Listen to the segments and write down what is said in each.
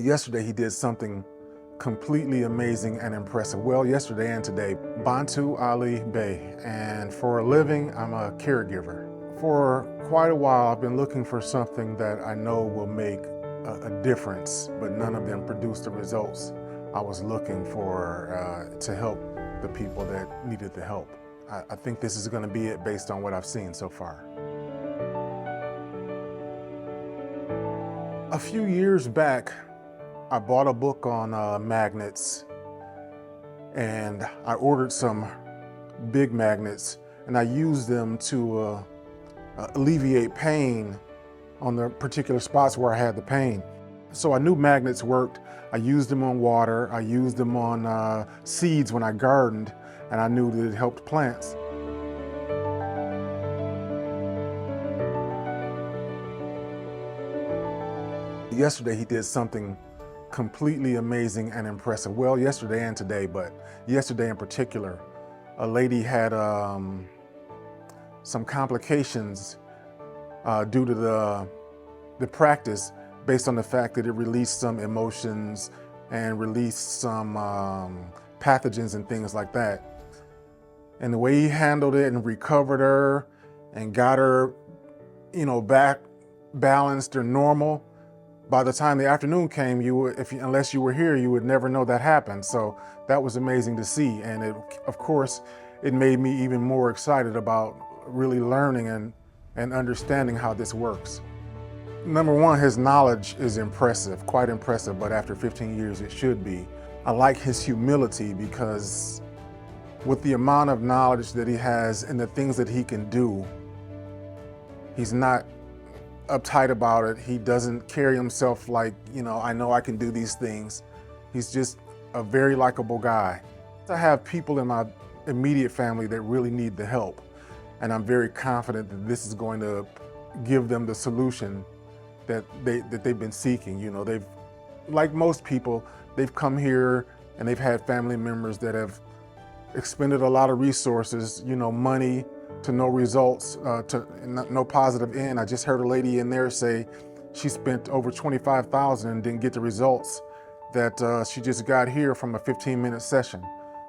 Yesterday he did something completely amazing and impressive. Well, yesterday and today, Bantu Ali Bey, and for a living, I'm a caregiver. For quite a while, I've been looking for something that I know will make a difference, but none of them produced the results I was looking for to help the people that needed the help. I think this is going to be it based on what I've seen so far. A few years back, I bought a book on magnets, and I ordered some big magnets, and I used them to alleviate pain on the particular spots where I had the pain. So I knew magnets worked. I used them on water. I used them on seeds when I gardened, and I knew that it helped plants. Yesterday he did something completely amazing and impressive. Well, yesterday and today, but yesterday in particular, a lady had some complications due to the practice, based on the fact that it released some emotions and released some pathogens and things like that. And the way he handled it and recovered her and got her, back balanced or normal, by the time the afternoon came, unless you were here, you would never know that happened. So that was amazing to see. And of course, it made me even more excited about really learning and understanding how this works. Number one, his knowledge is impressive, quite impressive, but after 15 years, it should be. I like his humility, because with the amount of knowledge that he has and the things that he can do, he's not uptight about it. He doesn't carry himself like, I know I can do these things. He's just a very likable guy. I have people in my immediate family that really need the help, and I'm very confident that this is going to give them the solution that they've been seeking. They've, like most people, they've come here and they've had family members that have expended a lot of resources, money, to no results, to no positive end. I just heard a lady in there say she spent over $25,000 and didn't get the results that she just got here from a 15-minute session.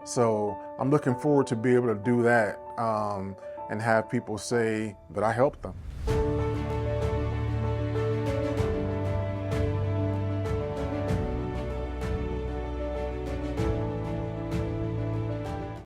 So I'm looking forward to be able to do that and have people say that I helped them.